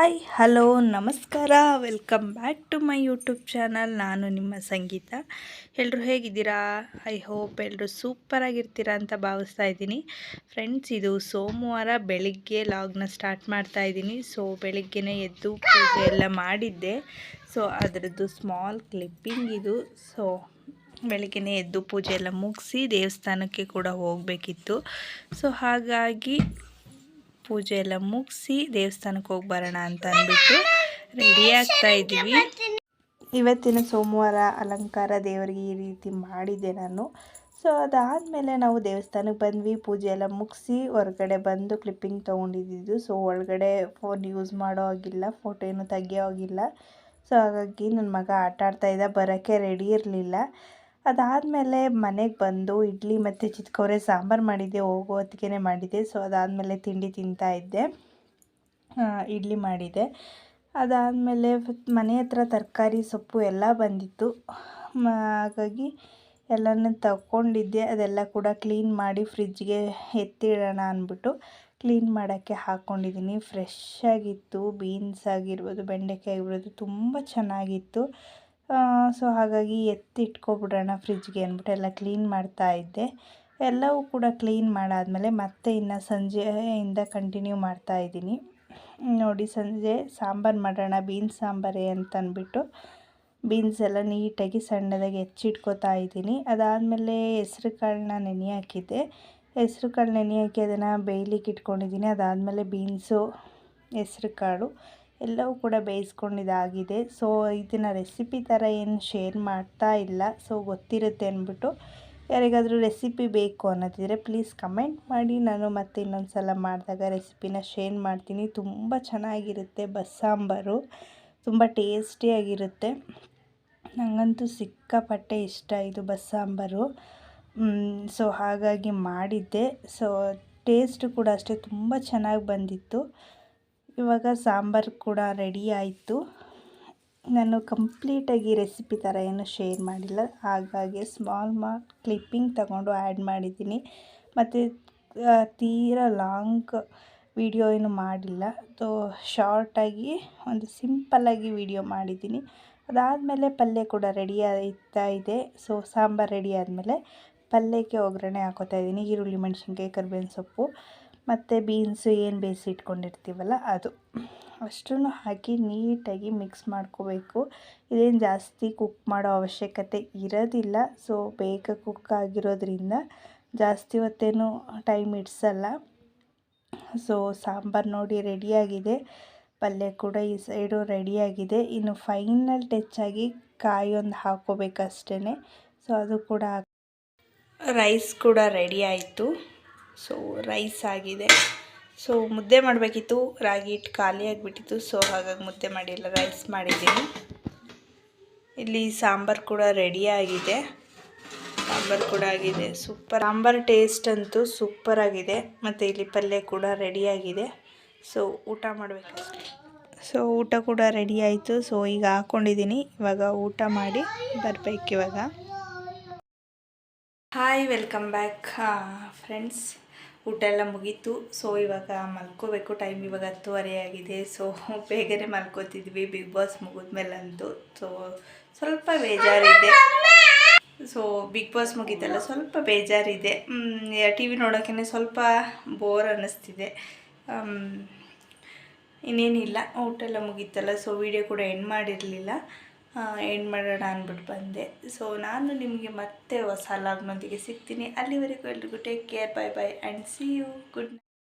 Hi hello ನಮಸ್ಕಾರ, welcome back to my YouTube channel. ನಾನು ನಿಮ್ಮ ಸಂಗೀತ. ಎಲ್ಲರೂ ಹೇಗಿದ್ದೀರಾ? ಐ ಹೋಪ್ ಎಲ್ಲರೂ ಸೂಪರಾಗಿರ್ತೀರಾ ಅಂತ ಭಾವಿಸ್ತಾ ಇದ್ದೀನಿ. ಫ್ರೆಂಡ್ಸ್, ಇದು ಸೋಮವಾರ ಬೆಳಿಗ್ಗೆ ಲಾಗ್ನ ಸ್ಟಾರ್ಟ್ ಮಾಡ್ತಾ ಇದ್ದೀನಿ. ಸೊ ಬೆಳಿಗ್ಗೆನೇ ಎದ್ದು ಪೂಜೆ ಎಲ್ಲ ಮಾಡಿದ್ದೆ. ಸೊ ಅದರದ್ದು ಸ್ಮಾಲ್ ಕ್ಲಿಪ್ಪಿಂಗ್ ಇದು. ಸೊ ಬೆಳಿಗ್ಗೆನೇ ಎದ್ದು ಪೂಜೆ ಎಲ್ಲ ಮುಗಿಸಿ ದೇವಸ್ಥಾನಕ್ಕೆ ಕೂಡ ಹೋಗಬೇಕಿತ್ತು. ಸೊ ಹಾಗಾಗಿ ಪೂಜೆ ಎಲ್ಲ ಮುಗಿಸಿ ದೇವಸ್ಥಾನಕ್ಕೆ ಹೋಗಿ ಬರೋಣ ಅಂತ ಅಂದ್ಬಿಟ್ಟು ರೆಡಿ ಆಗ್ತಾ ಇದ್ದೀವಿ. ಇವತ್ತಿನ ಸೋಮವಾರ ಅಲಂಕಾರ ದೇವರಿಗೆ ಈ ರೀತಿ ಮಾಡಿದ್ದೆ ನಾನು. ಸೊ ಅದಾದಮೇಲೆ ನಾವು ದೇವಸ್ಥಾನಕ್ಕೆ ಬಂದ್ವಿ. ಪೂಜೆ ಎಲ್ಲ ಮುಗಿಸಿ ಹೊರಗಡೆ ಬಂದು ಕ್ಲಿಪ್ಪಿಂಗ್ ತೊಗೊಂಡಿದ್ದು. ಸೊ ಒಳಗಡೆ ಫೋನ್ ಯೂಸ್ ಮಾಡೋ ಹಾಗಿಲ್ಲ, ಫೋಟೋ ಏನು ತೆಗಿಯೋ ಹಾಗಿಲ್ಲ. ಸೊ ಹಾಗಾಗಿ ನನ್ನ ಮಗ ಆಟ ಆಡ್ತಾಯಿದ್ದ, ಬರೋಕ್ಕೆ ರೆಡಿ ಇರಲಿಲ್ಲ. ಅದಾದಮೇಲೆ ಮನೆಗೆ ಬಂದು ಇಡ್ಲಿ ಮತ್ತು ಚಿತ್ಕೋರೆ ಸಾಂಬಾರು ಮಾಡಿದ್ದೆ, ಹೋಗೋ ಹೊತ್ತಿಗೆ ಮಾಡಿದ್ದೆ. ಸೊ ಅದಾದಮೇಲೆ ತಿಂಡಿ ತಿಂತಾಯಿದ್ದೆ, ಇಡ್ಲಿ ಮಾಡಿದ್ದೆ. ಅದಾದಮೇಲೆ ಮನೆ ಹತ್ರ ತರಕಾರಿ ಸೊಪ್ಪು ಎಲ್ಲ ಬಂದಿತ್ತು. ಹಾಗಾಗಿ ಎಲ್ಲನೂ ತಗೊಂಡಿದ್ದೆ. ಅದೆಲ್ಲ ಕೂಡ ಕ್ಲೀನ್ ಮಾಡಿ ಫ್ರಿಜ್ಗೆ ಎತ್ತಿಡೋಣ ಅಂದ್ಬಿಟ್ಟು ಕ್ಲೀನ್ ಮಾಡೋಕ್ಕೆ ಹಾಕ್ಕೊಂಡಿದ್ದೀನಿ. ಫ್ರೆಶ್ ಆಗಿತ್ತು. ಬೀನ್ಸ್ ಆಗಿರ್ಬೋದು, ಬೆಂಡೆಕಾಯಿ ಆಗಿರ್ಬೋದು, ತುಂಬ ಚೆನ್ನಾಗಿತ್ತು. ಸೊ ಹಾಗಾಗಿ ಎತ್ತಿಟ್ಕೊಬಿಡೋಣ ಫ್ರಿಜ್ಗೆ ಅಂದ್ಬಿಟ್ಟು ಎಲ್ಲ ಕ್ಲೀನ್ ಮಾಡ್ತಾಯಿದ್ದೆ. ಎಲ್ಲವೂ ಕೂಡ ಕ್ಲೀನ್ ಮಾಡಾದಮೇಲೆ ಮತ್ತೆ ಇನ್ನು ಸಂಜೆಯಿಂದ ಕಂಟಿನ್ಯೂ ಮಾಡ್ತಾಯಿದ್ದೀನಿ. ನೋಡಿ, ಸಂಜೆ ಸಾಂಬಾರು ಮಾಡೋಣ, ಬೀನ್ಸ್ ಸಾಂಬಾರೇ ಅಂತ ಅಂದ್ಬಿಟ್ಟು ಬೀನ್ಸ್ ಎಲ್ಲ ನೀಟಾಗಿ ಸಣ್ಣದಾಗಿ ಹೆಚ್ಚಿಟ್ಕೋತಾ ಇದ್ದೀನಿ. ಅದಾದಮೇಲೆ ಹೆಸ್ರು ಕಾಳನ್ನ ನೆನೆ ಹಾಕಿದ್ದೆ. ಹೆಸ್ರು ಕಾಳು ನೆನೆ ಹಾಕಿ ಅದನ್ನು ಬೇಯಲಿಕ್ಕೆ ಇಟ್ಕೊಂಡಿದ್ದೀನಿ. ಅದಾದಮೇಲೆ ಬೀನ್ಸು, ಹೆಸ್ರು ಕಾಳು ಎಲ್ಲವೂ ಕೂಡ ಬೇಯಿಸ್ಕೊಂಡಿದ್ದಾಗಿದೆ. ಸೊ ಇದನ್ನು ರೆಸಿಪಿ ಥರ ಏನು ಶೇರ್ ಮಾಡ್ತಾ ಇಲ್ಲ. ಸೊ ಗೊತ್ತಿರುತ್ತೆ ಅಂದ್ಬಿಟ್ಟು ಯಾರಿಗಾದರೂ ರೆಸಿಪಿ ಬೇಕು ಅನ್ನೋದಿದ್ರೆ ಪ್ಲೀಸ್ ಕಮೆಂಟ್ ಮಾಡಿ. ನಾನು ಮತ್ತೆ ಇನ್ನೊಂದು ಸಲ ಮಾಡಿದಾಗ ರೆಸಿಪಿನ ಶೇರ್ ಮಾಡ್ತೀನಿ. ತುಂಬ ಚೆನ್ನಾಗಿರುತ್ತೆ ಬಸ್ಸಾಂಬಾರು, ತುಂಬ ಟೇಸ್ಟಿಯಾಗಿರುತ್ತೆ. ನನಗಂತೂ ಸಿಕ್ಕಾಪಟ್ಟೆ ಇಷ್ಟ ಇದು ಬಸ್ಸಾಂಬಾರು. ಸೊ ಹಾಗಾಗಿ ಮಾಡಿದ್ದೆ. ಸೊ ಟೇಸ್ಟು ಕೂಡ ಅಷ್ಟೇ ತುಂಬ ಚೆನ್ನಾಗಿ ಬಂದಿತ್ತು. ಇವಾಗ ಸಾಂಬಾರು ಕೂಡ ರೆಡಿ ಆಯಿತು. ನಾನು ಕಂಪ್ಲೀಟಾಗಿ ರೆಸಿಪಿ ಥರ ಏನು ಶೇರ್ ಮಾಡಿಲ್ಲ, ಹಾಗಾಗಿ ಸ್ಮಾಲ್ ಕ್ಲಿಪ್ಪಿಂಗ್ ತಗೊಂಡು ಆ್ಯಡ್ ಮಾಡಿದ್ದೀನಿ. ಮತ್ತು ತೀರಾ ಲಾಂಗ್ ವಿಡಿಯೋ ಏನು ಮಾಡಿಲ್ಲ. ಸೊ ಶಾರ್ಟಾಗಿ ಒಂದು ಸಿಂಪಲ್ಲಾಗಿ ವಿಡಿಯೋ ಮಾಡಿದ್ದೀನಿ. ಅದಾದಮೇಲೆ ಪಲ್ಯ ಕೂಡ ರೆಡಿ ಆಯ್ತಾ ಇದೆ. ಸೊ ಸಾಂಬಾರು ರೆಡಿ ಆದಮೇಲೆ ಪಲ್ಯಕ್ಕೆ ಒಗ್ಗರಣೆ ಹಾಕೋತಾ ಇದ್ದೀನಿ. ಈರುಳ್ಳಿ, ಮೆಣಸಿನ್ಕಾಯಿ, ಕರಿಬೇವಿನ ಸೊಪ್ಪು ಮತ್ತು ಬೀನ್ಸು ಏನು ಬೇಯಿಸಿಟ್ಕೊಂಡಿರ್ತೀವಲ್ಲ ಅದು ಅಷ್ಟನ್ನು ಹಾಕಿ ನೀಟಾಗಿ ಮಿಕ್ಸ್ ಮಾಡ್ಕೋಬೇಕು. ಇದೇನು ಜಾಸ್ತಿ ಕುಕ್ ಮಾಡೋ ಅವಶ್ಯಕತೆ ಇರೋದಿಲ್ಲ. ಸೊ ಬೇಗ ಕುಕ್ ಆಗಿರೋದ್ರಿಂದ ಜಾಸ್ತಿ ಹೊತ್ತೇನು ಟೈಮ್ ಇಡ್ಸಲ್ಲ. ಸೊ ಸಾಂಬಾರು ನೋಡಿ ರೆಡಿಯಾಗಿದೆ. ಪಲ್ಯ ಕೂಡ ಈ ಸೈಡು ರೆಡಿಯಾಗಿದೆ. ಇನ್ನು ಫೈನಲ್ ಟಚ್ ಆಗಿ ಕಾಯಿ ಒಂದು ಹಾಕ್ಕೋಬೇಕಷ್ಟೇ. ಸೊ ಅದು ಕೂಡ ರೈಸ್ ಕೂಡ ರೆಡಿ ಆಯಿತು. ಸೊ ರೈಸ್ ಆಗಿದೆ. ಸೊ ಮುದ್ದೆ ಮಾಡಬೇಕಿತ್ತು, ರಾಗಿ ಹಿಟ್ಟು ಖಾಲಿ ಆಗಿಬಿಟ್ಟಿತ್ತು. ಸೊ ಹಾಗಾಗಿ ಮುದ್ದೆ ಮಾಡಿಲ್ಲ, ರೈಸ್ ಮಾಡಿದ್ದೀನಿ. ಇಲ್ಲಿ ಸಾಂಬಾರು ಕೂಡ ರೆಡಿಯಾಗಿದೆ. ಸಾಂಬಾರು ಕೂಡ ಆಗಿದೆ, ಸೂಪರ್. ಸಾಂಬಾರು ಟೇಸ್ಟ್ ಅಂತೂ ಸೂಪರಾಗಿದೆ. ಮತ್ತು ಇಲ್ಲಿ ಪಲ್ಯ ಕೂಡ ರೆಡಿಯಾಗಿದೆ. ಸೊ ಊಟ ಮಾಡಬೇಕಷ್ಟೆ. ಸೊ ಊಟ ಕೂಡ ರೆಡಿ ಆಯಿತು. ಸೊ ಈಗ ಹಾಕ್ಕೊಂಡಿದ್ದೀನಿ. ಇವಾಗ ಊಟ ಮಾಡಿ ಬರಬೇಕಿವಾಗ. Hi, welcome back friends. ಊಟ ಎಲ್ಲ ಮುಗೀತು. ಸೊ ಇವಾಗ ಮಲ್ಕೋಬೇಕು. ಟೈಮ್ ಇವಾಗ 10:30 ಆಗಿದೆ. ಸೊ ಬೇಗನೆ ಮಲ್ಕೋತಿದ್ವಿ ಬಿಗ್ ಬಾಸ್ ಮುಗಿದ್ಮೇಲಂತೂ. ಸೊ ಸ್ವಲ್ಪ ಬೇಜಾರಿದೆ. ಸೊ ಬಿಗ್ ಬಾಸ್ ಮುಗೀತಲ್ಲ, ಸ್ವಲ್ಪ ಬೇಜಾರಿದೆ. ಟಿ ವಿ ನೋಡೋಕ್ಕೇ ಸ್ವಲ್ಪ ಬೋರ್ ಅನ್ನಿಸ್ತಿದೆ. ಇನ್ನೇನಿಲ್ಲ, ಊಟ ಎಲ್ಲ ಮುಗೀತಲ್ಲ. ಸೊ ವಿಡಿಯೋ ಕೂಡ ಎಂಡ್ ಮಾಡಿರಲಿಲ್ಲ, ಎಂಡ್ ಮಾಡೋಣ ಅಂದ್ಬಿಟ್ಟು ಬಂದೆ. ಸೊ ನಾನು ನಿಮಗೆ ಮತ್ತೆ ಹೊಸ ಲಾಗ್ನೊಂದಿಗೆ ಸಿಗ್ತೀನಿ. ಅಲ್ಲಿವರೆಗೂ ಎಲ್ರಿಗೂ take care, bye bye and see you. Good night.